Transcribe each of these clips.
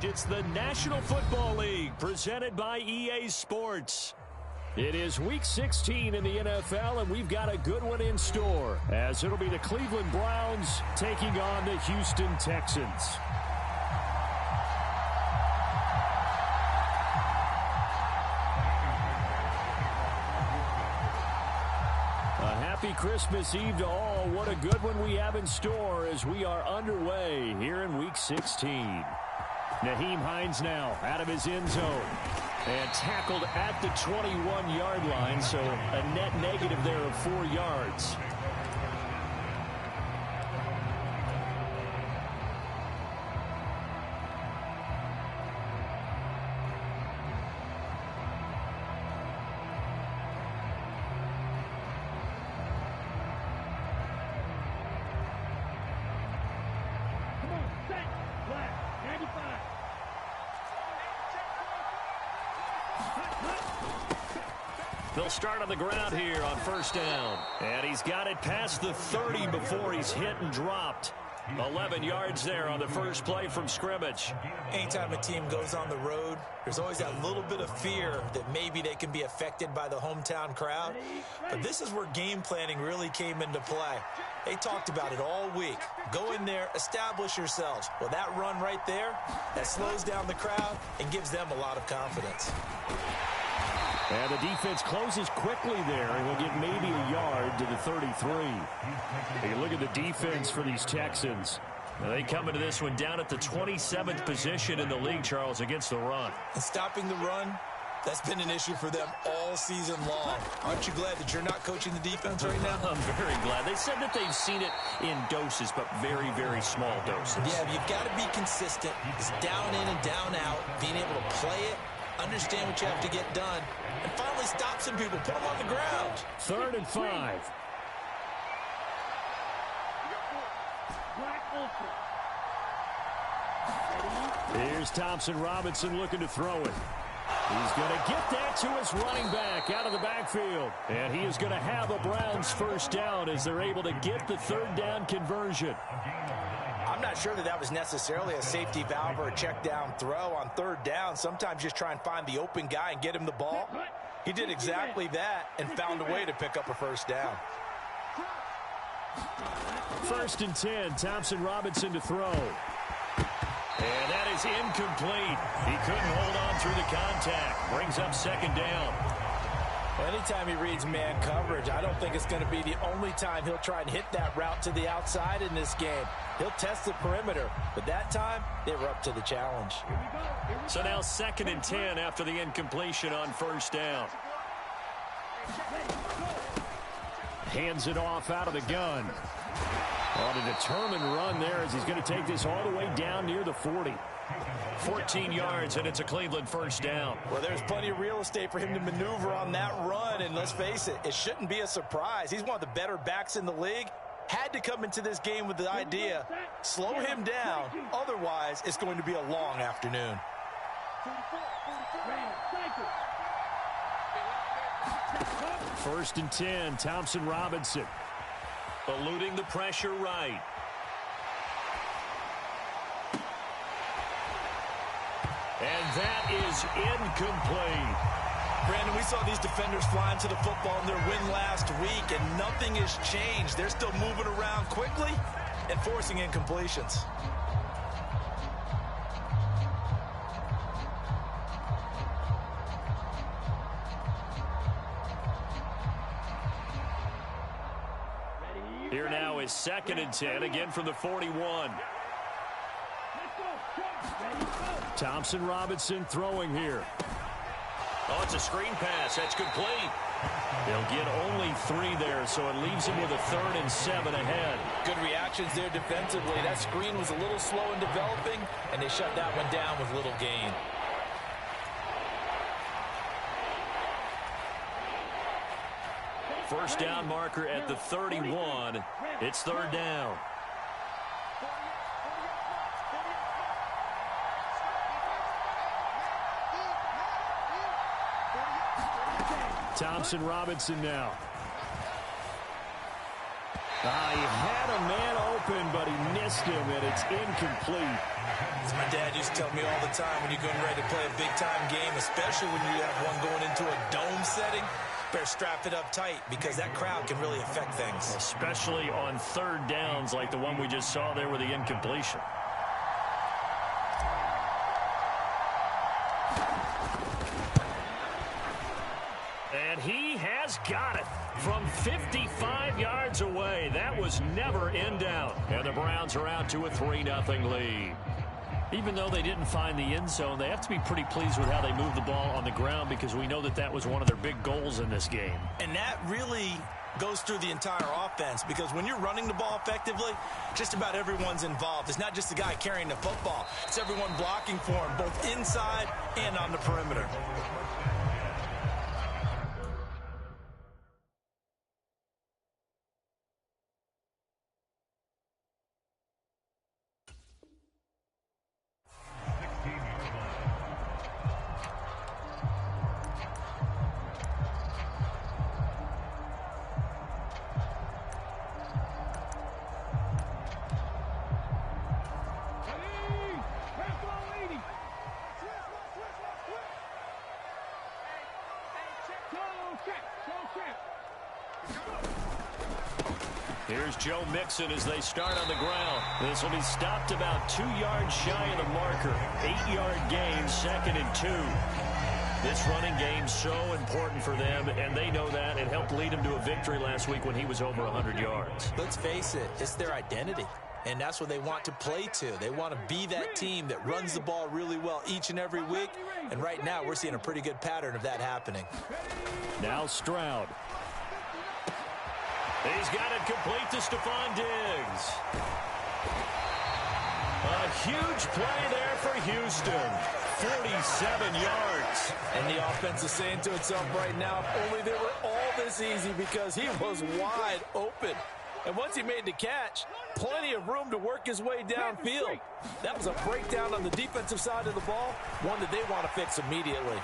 It's the National Football League presented by EA Sports. It is Week 16 in the NFL, and we've got a good one in store, as it'll be the Cleveland Browns taking on the Houston Texans. Happy Christmas Eve to all. What a good one we have in store as we are underway here in Week 16. Nyheim Hines now out of his end zone and tackled at the 21-yard line, so a net negative there of 4 yards. They'll start on the ground here on first down. And he's got it past the 30 before he's hit and dropped. 11 yards there on the first play from scrimmage. Anytime a team goes on the road, there's always that little bit of fear that maybe they can be affected by the hometown crowd. But this is where game planning really came into play. They talked about it all week. Go in there, establish yourselves. Well, that run right there, that slows down the crowd and gives them a lot of confidence. And the defense closes quickly there, and he'll get maybe a yard to the 33. Hey, look at the defense for these Texans. Now they come into this one down at the 27th position in the league, Charles, against the run. And stopping the run, that's been an issue for them all season long. Aren't you glad that you're not coaching the defense right now? I'm very glad. They said that they've seen it in doses, but very, very small doses. Yeah, you've got to be consistent. It's down in and down out, being able to play it, understand what you have to get done, and finally stop some people, put them on the ground. 3rd and 5. Here's Thompson Robinson looking to throw it. He's going to get that to his running back out of the backfield. And he is going to have a Browns first down as they're able to get the 3rd down conversion. I'm not sure that was necessarily a safety valve or a check down throw on 3rd down. Sometimes just try and find the open guy and get him the ball. He did exactly that and found a way to pick up a first down. 1st and 10, Thompson Robinson to throw. And that is incomplete. He couldn't hold on through the contact. Brings up 2nd down. Anytime he reads man coverage, I don't think it's going to be the only time he'll try and hit that route to the outside in this game. He'll test the perimeter, but that time they were up to the challenge. So now 2nd and 10 after the incompletion on 1st down. Hands it off out of the gun. On a determined run there as he's going to take this all the way down near the 40. 14 yards, and it's a Cleveland first down. Well, there's plenty of real estate for him to maneuver on that run, and let's face it, it shouldn't be a surprise. He's one of the better backs in the league. Had to come into this game with the idea, slow him down, otherwise it's going to be a long afternoon. 1st and 10, Thompson Robinson. Eluding the pressure right. And that is incomplete. Brandon, we saw these defenders flying to the football in their win last week, and nothing has changed. They're still moving around quickly and forcing incompletions. Here now is 2nd and 10, again from the 41. Thompson Robinson throwing here. Oh, it's a screen pass. That's complete. They'll get only 3 there, so it leaves him with a 3rd and 7 ahead. Good reactions there defensively. That screen was a little slow in developing, and they shut that one down with little gain. First down marker at the 31. It's 3rd down. Thompson Robinson now. He had a man open, but he missed him, and it's incomplete. As my dad used to tell me all the time, when you're getting ready to play a big-time game, especially when you have one going into a dome setting, better strap it up tight because that crowd can really affect things. Especially on third downs like the one we just saw there with the incompletion. And he has got it from 55 yards away. That was never in doubt. And the Browns are out to a 3-0 lead. Even though they didn't find the end zone, they have to be pretty pleased with how they moved the ball on the ground because we know that that was one of their big goals in this game. And that really goes through the entire offense because when you're running the ball effectively, just about everyone's involved. It's not just the guy carrying the football. It's everyone blocking for him, both inside and on the perimeter. Here's Joe Mixon as they start on the ground. This will be stopped about 2 yards shy of the marker. 8-yard gain, 2nd and 2. This running game so important for them, and they know that. It helped lead them to a victory last week when he was over 100 yards. Let's face it, it's their identity, and that's what they want to play to. They want to be that team that runs the ball really well each and every week, and right now we're seeing a pretty good pattern of that happening. Now Stroud. He's got it complete to Stephon Diggs. A huge play there for Houston. 47 yards. And the offense is saying to itself right now, if only they were all this easy because he was wide open. And once he made the catch, plenty of room to work his way downfield. That was a breakdown on the defensive side of the ball, one that they want to fix immediately.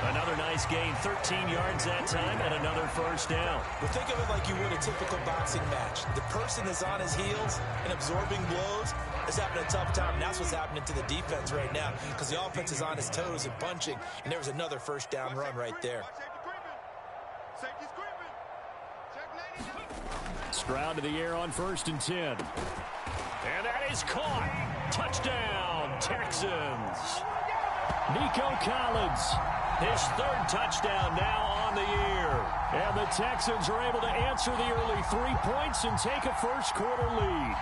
Another nice gain, 13 yards that time, and another first down. Well, think of it like you would a typical boxing match. The person is on his heels and absorbing blows is having a tough time. And that's what's happening to the defense right now because the offense is on his toes and punching, and there was another first down run right there. Stroud to the air on 1st and 10. And that is caught. Touchdown, Texans. Nico Collins, his 3rd touchdown now on the year. And the Texans are able to answer the early 3 points and take a first-quarter lead.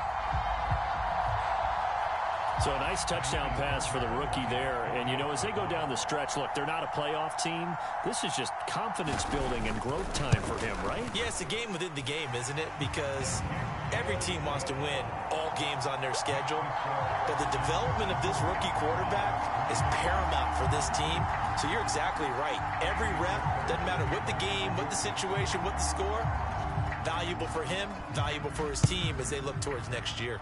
So a nice touchdown pass for the rookie there. And, you know, as they go down the stretch, look, they're not a playoff team. This is just confidence building and growth time for him, right? Yeah, it's a game within the game, isn't it? Because every team wants to win all games on their schedule. But the development of this rookie quarterback is paramount for this team. So you're exactly right. Every rep, doesn't matter what the game, what the situation, what the score, valuable for him, valuable for his team as they look towards next year.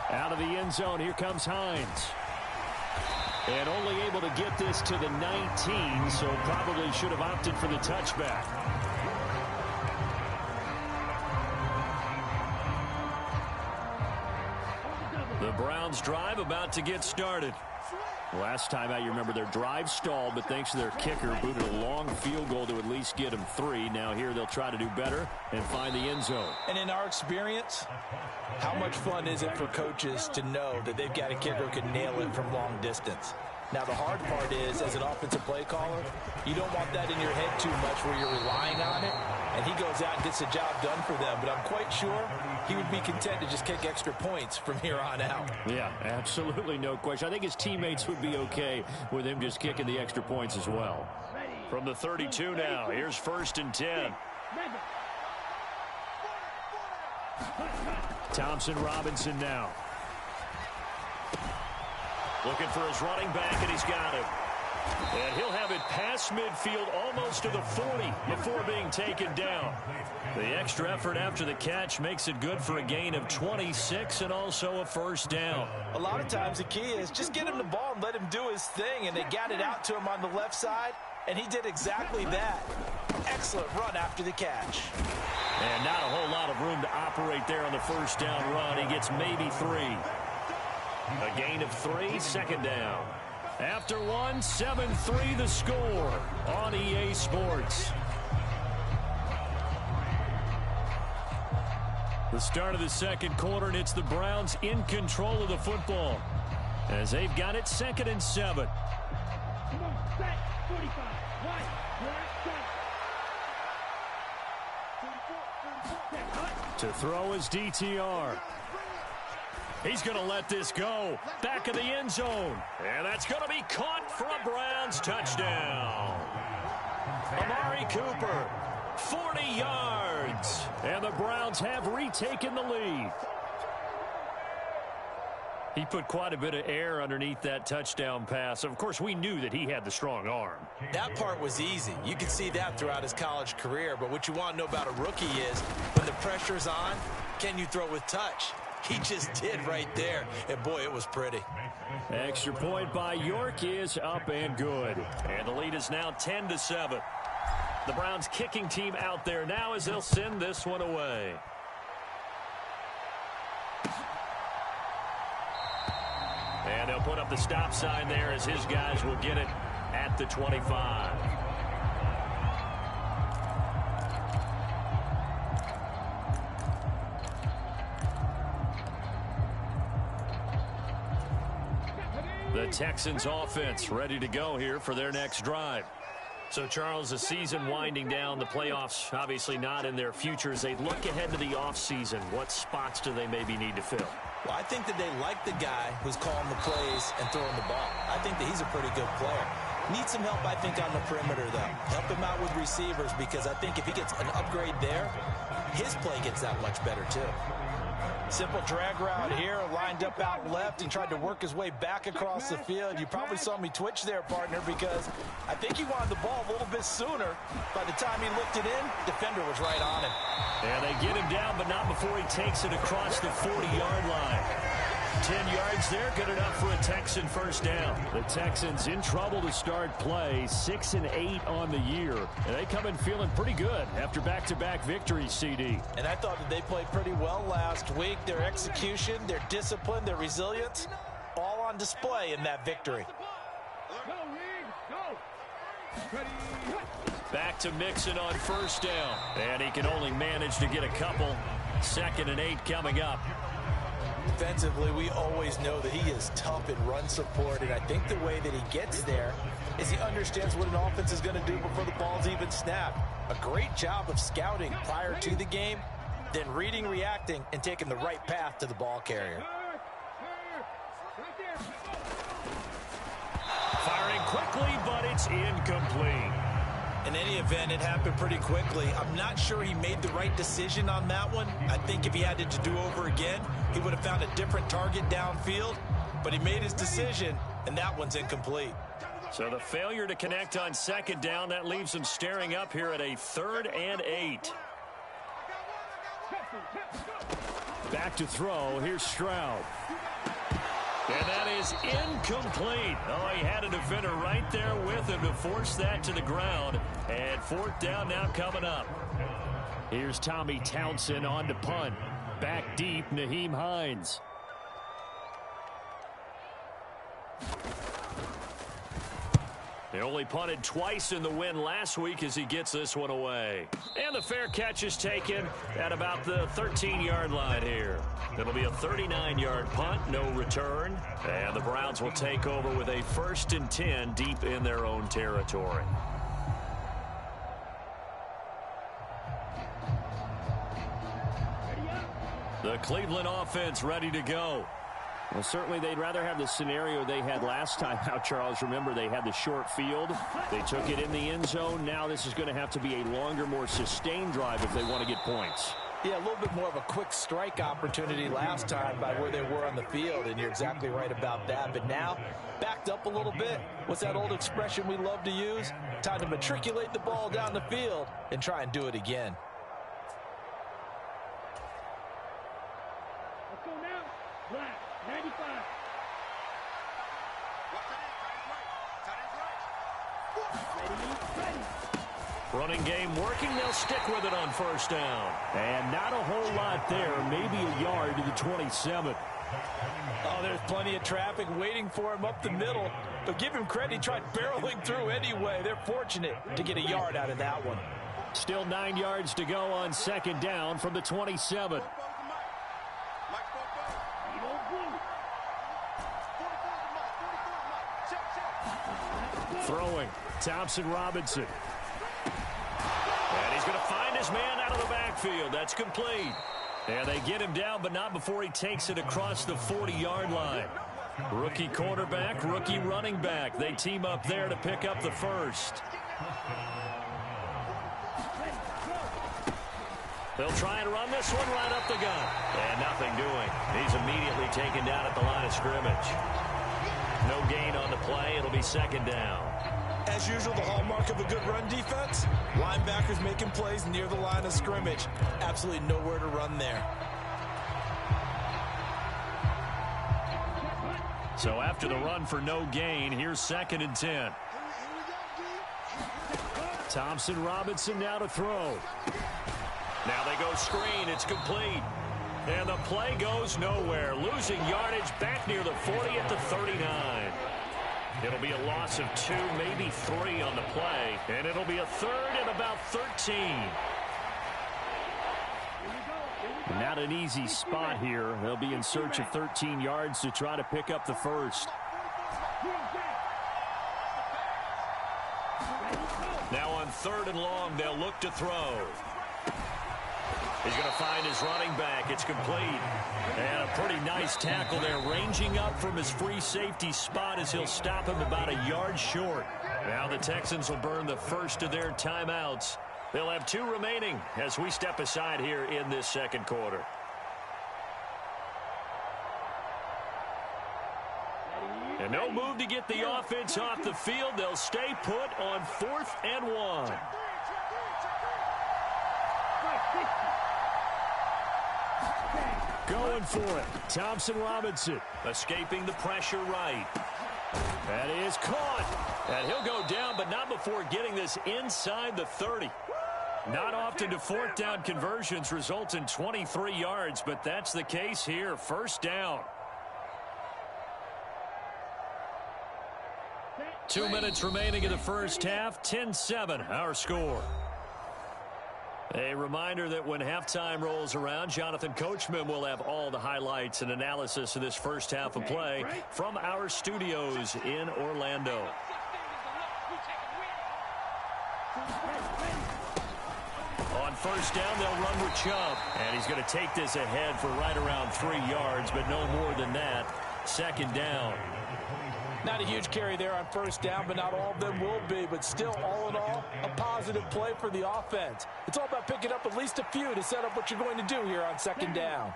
Out of the end zone, here comes Hines. And only able to get this to the 19, so probably should have opted for the touchback. The Browns drive about to get started. Last time out, you remember their drive stalled, but thanks to their kicker, booted a long field goal to at least get them 3. Now here they'll try to do better and find the end zone. And in our experience, how much fun is it for coaches to know that they've got a kicker who can nail it from long distance? Now, the hard part is, as an offensive play caller, you don't want that in your head too much where you're relying on it, and he goes out and gets the job done for them. But I'm quite sure he would be content to just kick extra points from here on out. Yeah, absolutely no question. I think his teammates would be okay with him just kicking the extra points as well. From the 32 now, here's 1st and 10. Thompson Robinson now. Looking for his running back, and he's got it. And he'll have it past midfield almost to the 40 before being taken down. The extra effort after the catch makes it good for a gain of 26 and also a first down. A lot of times the key is just get him the ball and let him do his thing, and they got it out to him on the left side. And he did exactly that. Excellent run after the catch. And not a whole lot of room to operate there on the first down run. He gets maybe 3. A gain of 3, second down. After one, 7-3 the score on EA Sports. The start of the second quarter, and it's the Browns in control of the football as they've got it 2nd and 7. To throw is DTR. He's going to let this go. Back of the end zone. And that's going to be caught for a Browns touchdown. Amari Cooper, 40 yards. And the Browns have retaken the lead. He put quite a bit of air underneath that touchdown pass. Of course, we knew that he had the strong arm. That part was easy. You could see that throughout his college career. But what you want to know about a rookie is when the pressure's on, can you throw with touch? He just did right there. And, boy, it was pretty. Extra point by York is up and good. And the lead is now 10-7. The Browns kicking team out there now as they'll send this one away. And they'll put up the stop sign there as his guys will get it at the 25. The Texans offense ready to go here for their next drive. So, Charles, the season winding down, the playoffs obviously not in their future. As they look ahead to the offseason, what spots do they maybe need to fill? Well, I think that they like the guy who's calling the plays and throwing the ball. I think that he's a pretty good player. Needs some help, I think, on the perimeter, though. Help him out with receivers because I think if he gets an upgrade there, his play gets that much better, too. Simple drag route here, lined up out left and tried to work his way back across the field. You probably saw me twitch there, partner, because I think he wanted the ball a little bit sooner. By the time he looked it in, defender was right on him. And they get him down, but not before he takes it across the 40-yard line. 10 yards there, good enough for a Texan first down. The Texans in trouble to start play, 6-8 on the year. And they come in feeling pretty good after back-to-back victories, CD. And I thought that they played pretty well last week. Their execution, their discipline, their resilience, all on display in that victory. Back to Mixon on first down. And he can only manage to get a couple. 2nd and 8 coming up. Defensively, we always know that he is tough in run support, and I think the way that he gets there is he understands what an offense is going to do before the ball's even snapped. A great job of scouting prior to the game, then reading, reacting, and taking the right path to the ball carrier. Firing quickly, but it's incomplete. In any event, it happened pretty quickly. I'm not sure he made the right decision on that one. I think if he had it to do over again, he would have found a different target downfield. But he made his decision, and that one's incomplete. So the failure to connect on 2nd down, that leaves him staring up here at a 3rd and 8. Back to throw. Here's Stroud. And that is incomplete. Oh, he had a defender right there with him to force that to the ground. And 4th down now coming up. Here's Tommy Townsend on to punt. Back deep, Nyheim Hines. They only punted twice in the win last week as he gets this one away. And the fair catch is taken at about the 13-yard line here. It'll be a 39-yard punt, no return. And the Browns will take over with a 1st and 10 deep in their own territory. The Cleveland offense ready to go. Well, certainly they'd rather have the scenario they had last time out, Charles. Remember, they had the short field. They took it in the end zone. Now this is going to have to be a longer, more sustained drive if they want to get points. Yeah, a little bit more of a quick strike opportunity last time by where they were on the field, and you're exactly right about that. But now, backed up a little bit. What's that old expression we love to use? Time to matriculate the ball down the field and try and do it again. Let's go now. Black, 95. Ready? Running game working. They'll stick with it on first down. And not a whole lot there. Maybe a yard to the 27. Oh, there's plenty of traffic waiting for him up the middle. But give him credit. He tried barreling through anyway. They're fortunate to get a yard out of that one. Still 9 yards to go on second down from the 27. Throwing. Thompson Robinson. And he's going to find his man out of the backfield. That's complete. And they get him down, but not before he takes it across the 40-yard line. Rookie quarterback, rookie running back. They team up there to pick up the first. They'll try and run this one right up the gut. And nothing doing. He's immediately taken down at the line of scrimmage. No gain on the play. It'll be second down. As usual, the hallmark of a good run defense, linebackers making plays near the line of scrimmage. Absolutely nowhere to run there. So after the run for no gain, here's second and 10. Thompson Robinson now to throw. Now they go screen. It's complete. And the play goes nowhere. Losing yardage back near the 40 at the 39. It'll be a loss of 2, maybe 3 on the play. And it'll be a third and about 13. Not an easy spot here. They'll be in search of 13 yards to try to pick up the first. Now on third and long, they'll look to throw. He's going to find his running back. It's complete. And a pretty nice tackle there, ranging up from his free safety spot as he'll stop him about a yard short. Now the Texans will burn the first of their timeouts. They'll have 2 remaining as we step aside here in this second quarter. And no move to get the offense off the field. They'll stay put on 4th and 1. Going for it. Thompson Robinson escaping the pressure right. That is caught. And he'll go down, but not before getting this inside the 30. Not often do 4th down conversions result in 23 yards, but that's the case here. First down. 2 minutes remaining in the first half. 10-7, our score. A reminder that when halftime rolls around, Jonathan Coachman will have all the highlights and analysis of this first half of play from our studios in Orlando. On first down, they'll run with Chubb. And he's going to take this ahead for right around 3 yards, but no more than that. Second down. Not a huge carry there on first down, but not all of them will be. But still, all in all, a positive play for the offense. It's all about picking up at least a few to set up what you're going to do here on second down.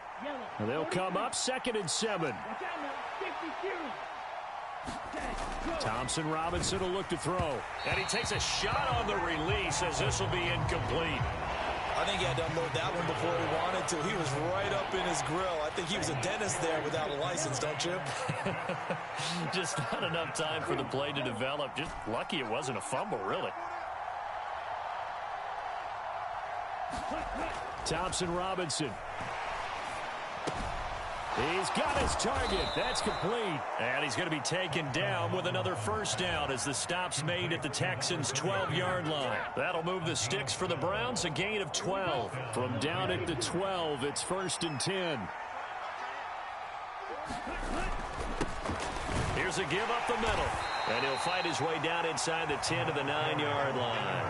And they'll come up 2nd and 7. Thompson Robinson will look to throw. And he takes a shot on the release as this will be incomplete. I think he had to unload that one before he wanted to. He was right up in his grill. I think he was a dentist there without a license, don't you? Just not enough time for the play to develop. Just lucky it wasn't a fumble, really. Thompson Robinson. He's got his target. That's complete. And he's going to be taken down with another first down as the stop's made at the Texans' 12-yard line. That'll move the sticks for the Browns, a gain of 12. From down at the 12, it's 1st and 10. Here's a give up the middle. And he'll fight his way down inside the 10 to the 9-yard line.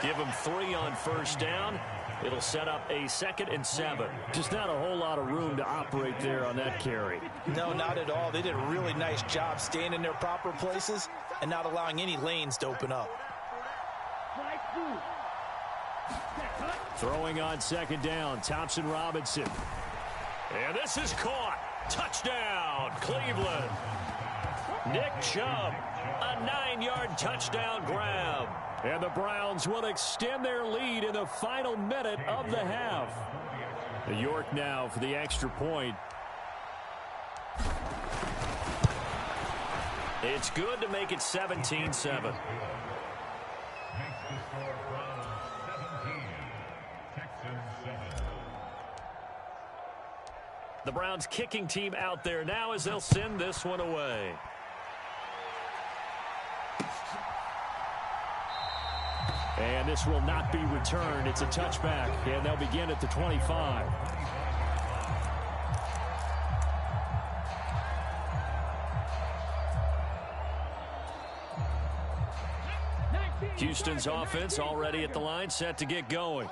Give him 3 on first down. It'll set up a 2nd and 7. Just not a whole lot of room to operate there on that carry. No, not at all. They did a really nice job staying in their proper places and not allowing any lanes to open up. Throwing on second down, Thompson Robinson. And this is caught. Touchdown, Cleveland. Nick Chubb, a 9-yard touchdown grab. And the Browns will extend their lead in the final minute of the half. York now for the extra point. It's good to make it 17-7. The Browns kicking team out there now as they'll send this one away. And this will not be returned. It's a touchback, and they'll begin at the 25. Houston's offense already at the line, set to get going.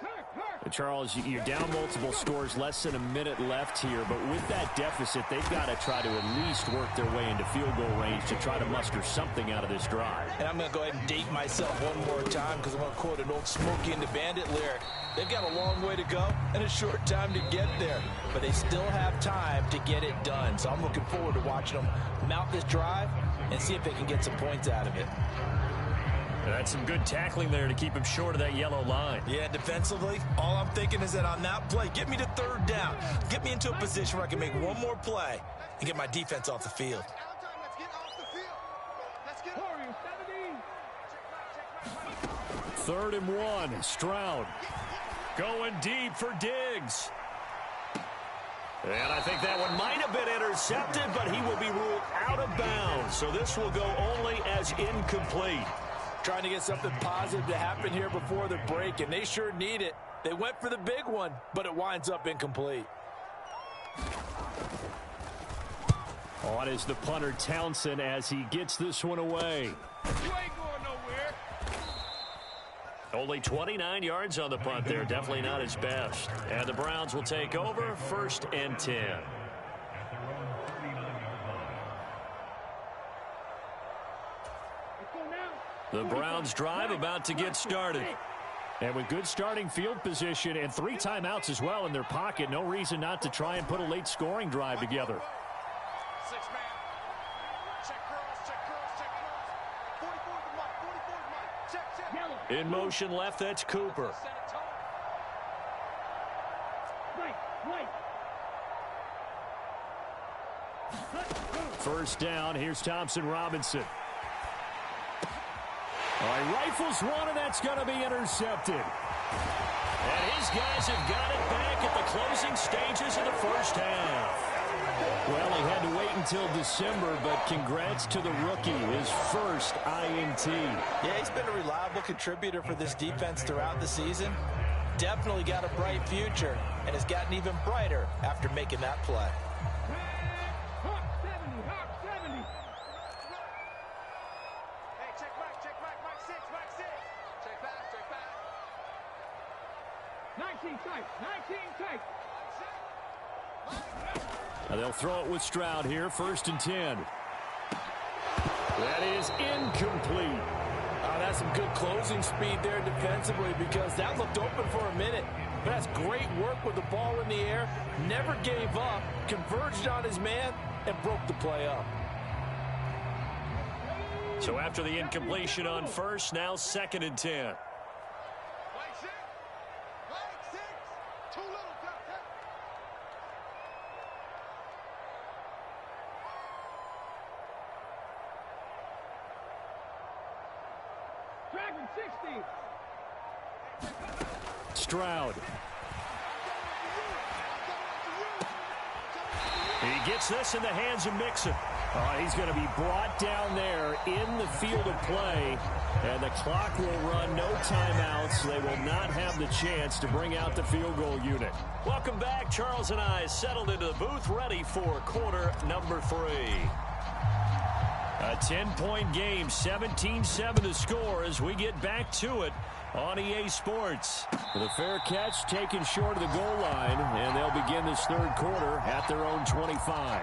Charles, you're down multiple scores, less than a minute left here, but with that deficit, they've got to try to at least work their way into field goal range to try to muster something out of this drive. And I'm going to go ahead and date myself one more time because I'm going to quote an old Smokey and the Bandit lyric. They've got a long way to go and a short time to get there, but they still have time to get it done. So I'm looking forward to watching them mount this drive and see if they can get some points out of it. That's some good tackling there to keep him short of that yellow line. Yeah, defensively, all I'm thinking is that on that play, get me to third down. Get me into a position where I can make one more play and get my defense off the field. Third and 1, Stroud going deep for Diggs. And I think that one might have been intercepted, but he will be ruled out of bounds. So this will go only as incomplete. Trying to get something positive to happen here before the break, and they sure need it. They went for the big one, but it winds up incomplete. On is the punter Townsend as he gets this one away. You ain't going nowhere. Only 29 yards on the punt there. Definitely not his best. And the Browns will take over 1st and 10. The Browns drive about to get started. And with good starting field position and 3 timeouts as well in their pocket, no reason not to try and put a late scoring drive together. In motion left, that's Cooper. First down, here's Thompson Robinson. All right, rifles one, and that's going to be intercepted. And his guys have got it back at the closing stages of the first half. Well, he had to wait until December, but congrats to the rookie, his first INT. Yeah, he's been a reliable contributor for this defense throughout the season. Definitely got a bright future, and has gotten even brighter after making that play. Now they'll throw it with Stroud here, 1st and 10. That is incomplete. That's some good closing speed there defensively because that looked open for a minute. But that's great work with the ball in the air. Never gave up, converged on his man, and broke the play up. So after the incompletion on 1st, now 2nd and 10. Stroud. He gets this in the hands of Mixon. He's going to be brought down there in the field of play, and the clock will run, no timeouts. They will not have the chance to bring out the field goal unit. Welcome back. Charles and I settled into the booth, ready for quarter number 3. A 10-point game, 17-7 to score as we get back to it on EA Sports. The fair catch taken short of the goal line, and they'll begin this third quarter at their own 25.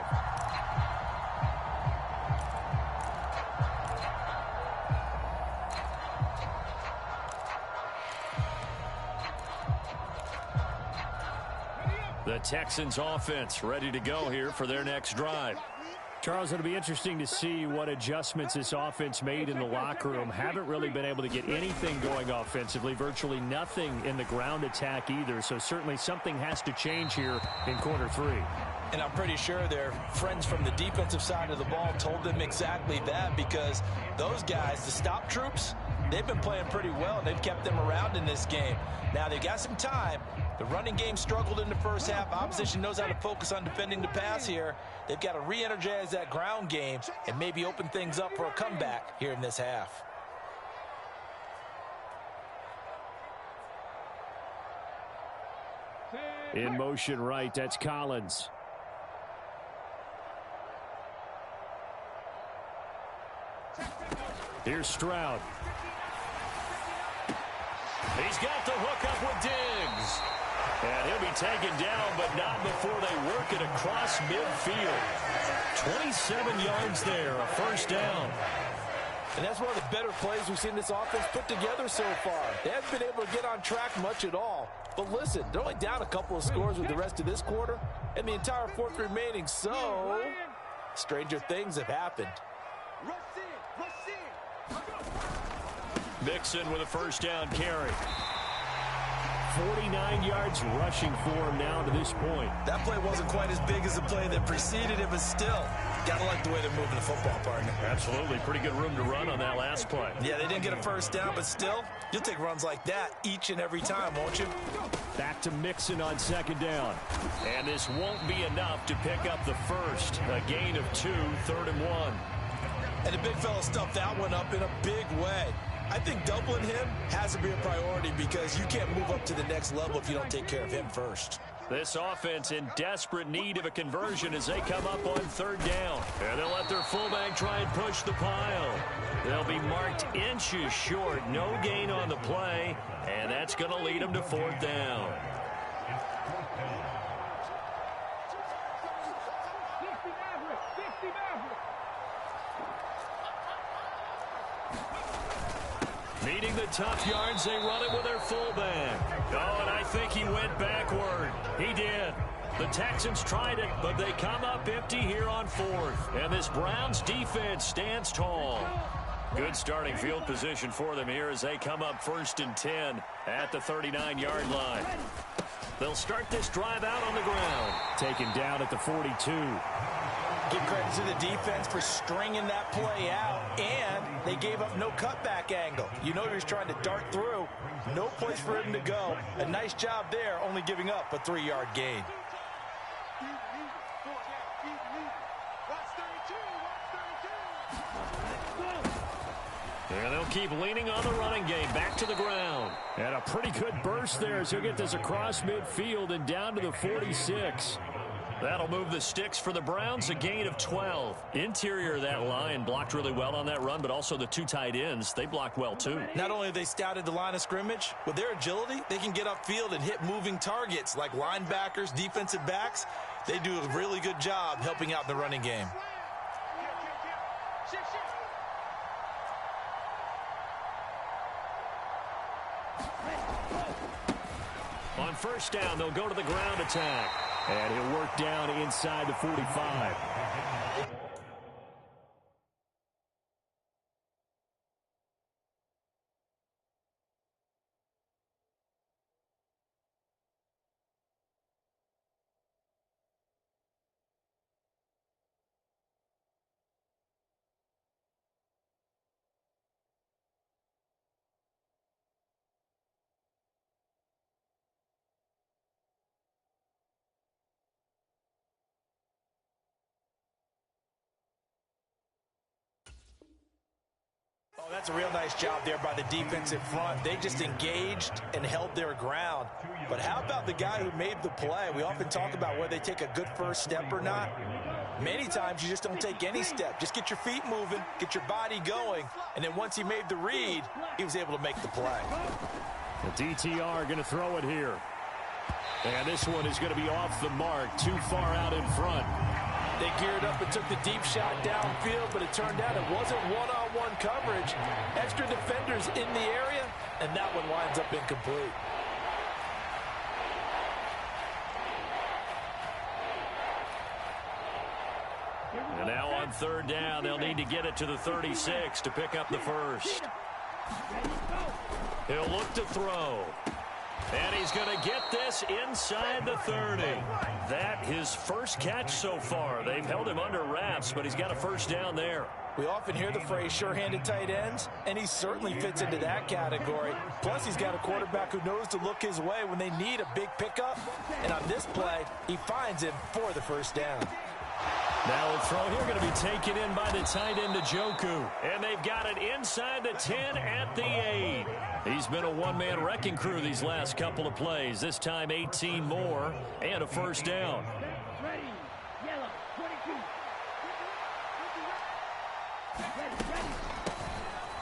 The Texans offense ready to go here for their next drive. Charles, it'll be interesting to see what adjustments this offense made in the locker room. Haven't really been able to get anything going offensively, virtually nothing in the ground attack either. So certainly something has to change here in quarter 3. And I'm pretty sure their friends from the defensive side of the ball told them exactly that because those guys, the stop troops, they've been playing pretty well. They've kept them around in this game. Now, they've got some time, The running game struggled in the first half. Opposition knows how to focus on defending the pass here. They've got to re-energize that ground game and maybe open things up for a comeback here in this half. In motion right, that's Collins. Here's Stroud. He's got the hook up with Diggs. And he'll be taken down, but not before they work it across midfield. 27 yards there, a first down. And that's one of the better plays we've seen this offense put together so far. They haven't been able to get on track much at all. But listen, they're only down a couple of scores with the rest of this quarter and the entire fourth remaining. So, stranger things have happened. Mixon with a first down carry. 49 yards rushing for him now to this point. That play wasn't quite as big as the play that preceded it, but still, got to like the way they're moving the football, partner. Absolutely. Pretty good room to run on that last play. Yeah, they didn't get a first down, but still, you'll take runs like that each and every time, won't you? Back to Mixon on second down. And this won't be enough to pick up the first. A gain of 2, 3rd and 1. And the big fella stuffed that one up in a big way. I think doubling him has to be a priority because you can't move up to the next level if you don't take care of him first. This offense in desperate need of a conversion as they come up on 3rd down. And they'll let their fullback try and push the pile. They'll be marked inches short. No gain on the play. And that's going to lead them to 4th down. Needing the tough yards, they run it with their fullback. Oh, and I think he went backward. He did. The Texans tried it, but they come up empty here on 4th. And this Browns defense stands tall. Good starting field position for them here as they come up 1st and 10 at the 39-yard line. They'll start this drive out on the ground. Taken down at the 42. Give credit to the defense for stringing that play out, and they gave up no cutback angle. You know he was trying to dart through. No place for him to go. A nice job there, only giving up a 3-yard gain. And they'll keep leaning on the running game. Back to the ground. And a pretty good burst there as he'll get this across midfield and down to the 46. That'll move the sticks for the Browns, a gain of 12. Interior of that line blocked really well on that run, but also the 2 tight ends, they blocked well too. Not only have they scouted the line of scrimmage, with their agility, they can get upfield and hit moving targets like linebackers, defensive backs. They do a really good job helping out the running game. On 1st down, they'll go to the ground attack. And he'll work down inside the 45. Oh, that's a real nice job there by the defensive front. They just engaged and held their ground. But how about the guy who made the play? We often talk about whether they take a good first step or not. Many times you just don't take any step. Just get your feet moving, get your body going, and then once he made the read, he was able to make the play. The DTR going to throw it here. And this one is going to be off the mark, too far out in front. They geared up and took the deep shot downfield, but it turned out it wasn't one-on-one coverage. Extra defenders in the area, and that one winds up incomplete. And now on 3rd down, they'll need to get it to the 36 to pick up the first. He'll look to throw. And he's going to get this inside the 30. That his first catch so far. They've held him under wraps, but he's got a first down there. We often hear the phrase sure-handed tight ends, and he certainly fits into that category. Plus, he's got a quarterback who knows to look his way when they need a big pickup. And on this play, he finds him for the first down. Now a throw here going to be taken in by the tight end Njoku. And they've got it inside the 10 at the 8. He's been a one-man wrecking crew these last couple of plays. This time 18 more and a first down.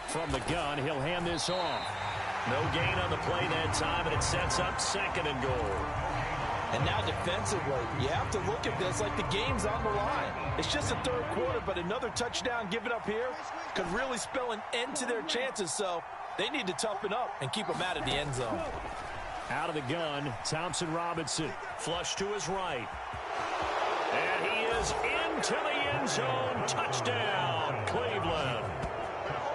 From the gun, he'll hand this off. No gain on the play that time, and it sets up 2nd and goal. And now defensively, you have to look at this like the game's on the line. It's just the 3rd quarter, but another touchdown given up here could really spell an end to their chances. So they need to toughen up and keep them out of the end zone. Out of the gun, Thompson Robinson. Flush to his right. And he is into the end zone. Touchdown, Cleveland.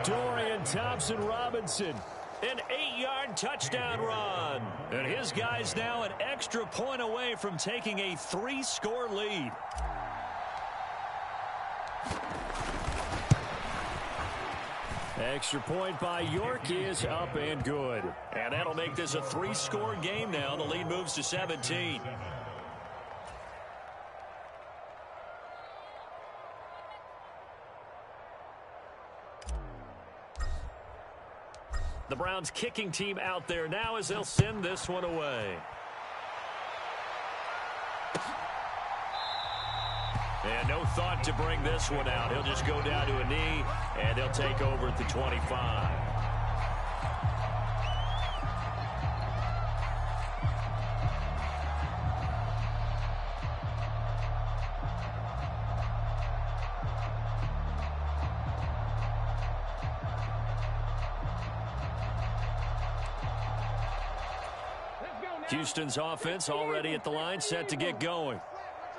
Dorian Thompson-Robinson, an 8-yard touchdown run. And his guy's now an extra point away from taking a 3-score lead. Extra point by York is up and good. And that'll make this a 3-score game now. The lead moves to 17. The Browns kicking team out there now as they'll send this one away. And no thought to bring this one out. He'll just go down to a knee, and they'll take over at the 25. Houston's offense already at the line, set to get going.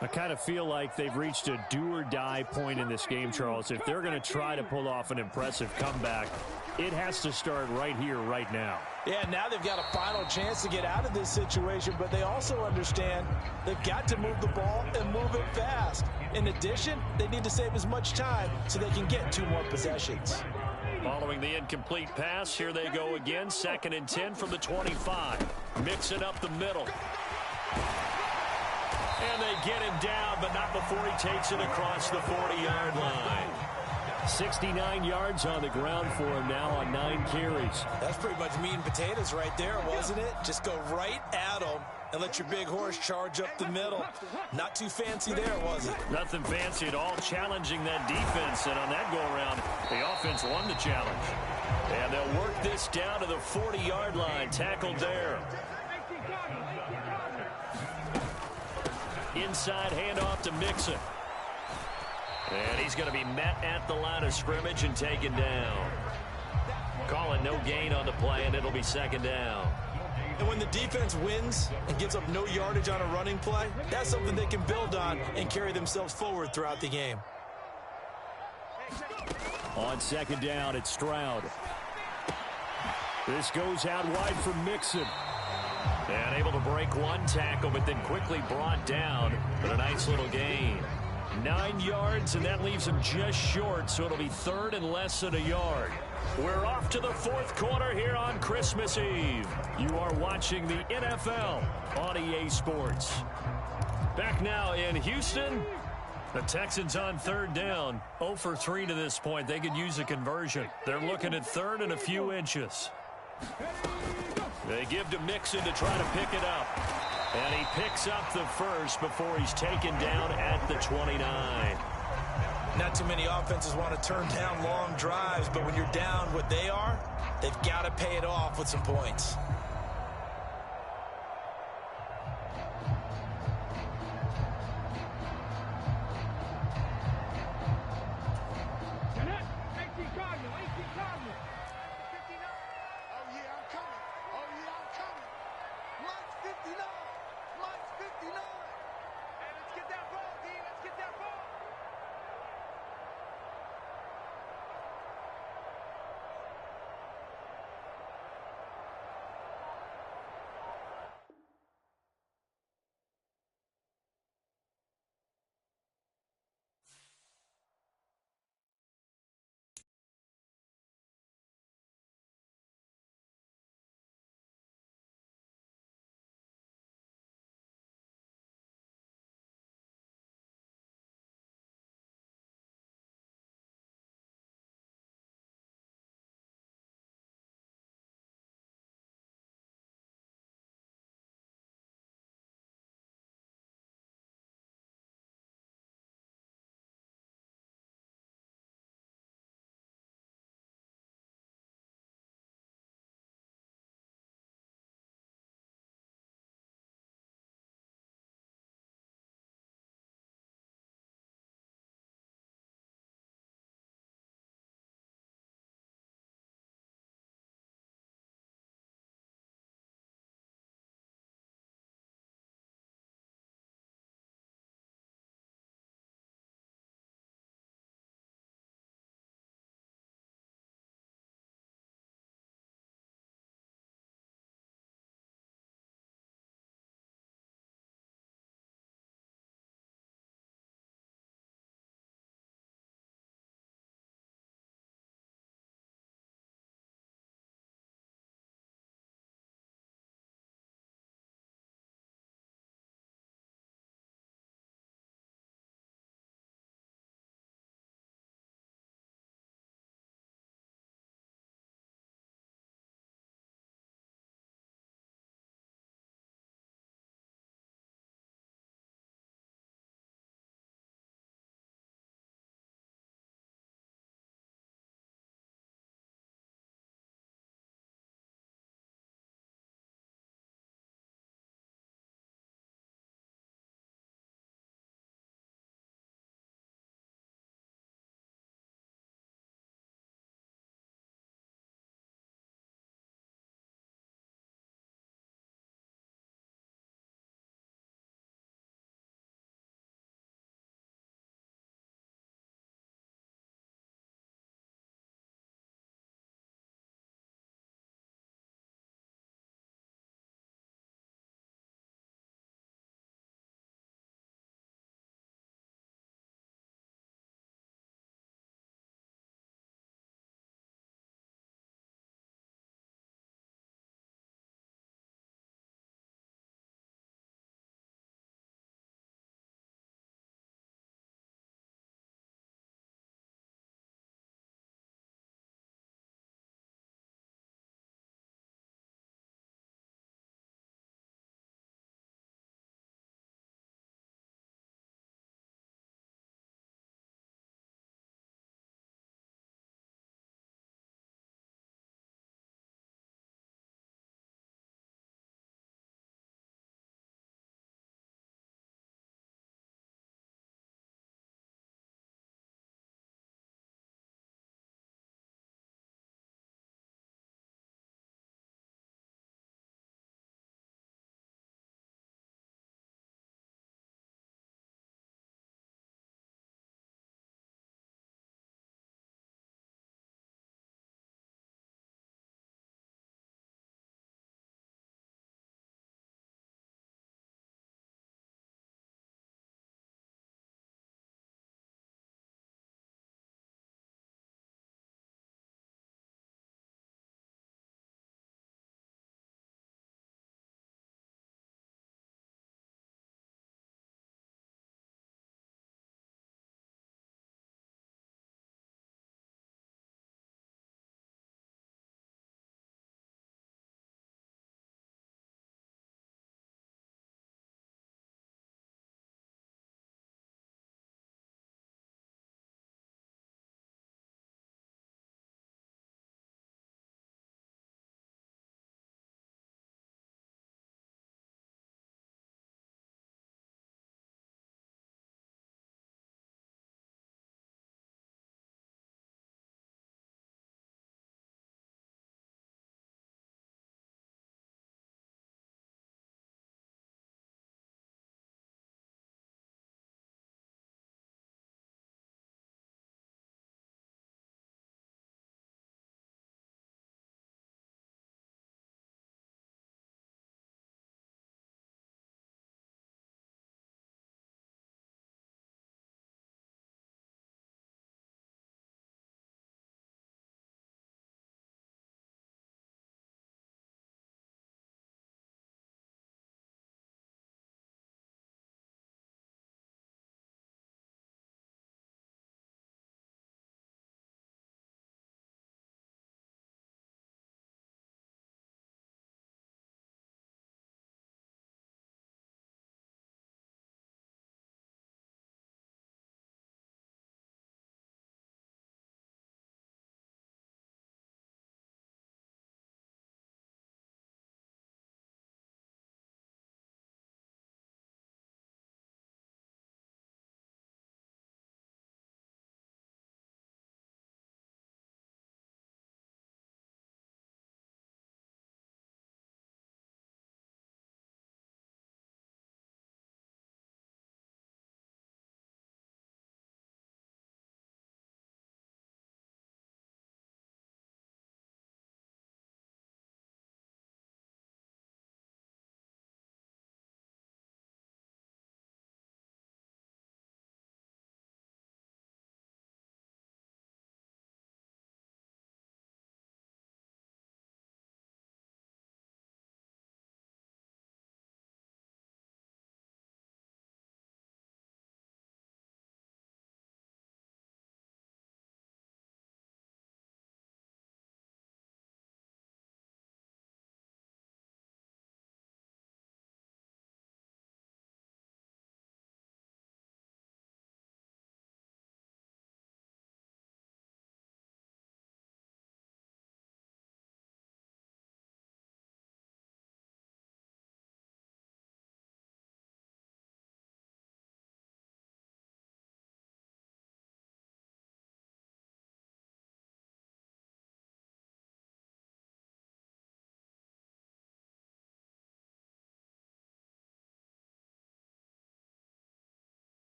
I kind of feel like they've reached a do-or-die point in this game, Charles. If they're going to try to pull off an impressive comeback, it has to start right here, right now. Yeah, now they've got a final chance to get out of this situation, but they also understand they've got to move the ball and move it fast. In addition, they need to save as much time so they can get 2 more possessions. Following the incomplete pass, here they go again. 2nd and 10 from the 25. Mixing up the middle. And they get him down, but not before he takes it across the 40-yard line. 69 yards on the ground for him now on 9 carries. That's pretty much meat and potatoes right there, wasn't it? Just go right at him and let your big horse charge up the middle. Not too fancy there, was it? Nothing fancy at all, challenging that defense. And on that go-around, the offense won the challenge. And they'll work this down to the 40-yard line. Tackled there. Inside handoff to Mixon. And he's going to be met at the line of scrimmage and taken down. Calling no gain on the play, and it'll be 2nd down. And when the defense wins and gives up no yardage on a running play, that's something they can build on and carry themselves forward throughout the game. On 2nd down, it's Stroud. This goes out wide for Mixon. And able to break one tackle, but then quickly brought down. But a nice little gain. 9 yards, and that leaves him just short, so it'll be 3rd and less than a yard. We're off to the 4th quarter here on Christmas Eve. You are watching the NFL on EA Sports. Back now in Houston. The Texans on 3rd down. 0 for 3 to this point. They could use a conversion. They're looking at 3rd and a few inches. They give to Mixon to try to pick it up. And he picks up the first before he's taken down at the 29. Not too many offenses want to turn down long drives, but when you're down what they are, they've got to pay it off with some points. Let's get that ball, D. Let's get that ball.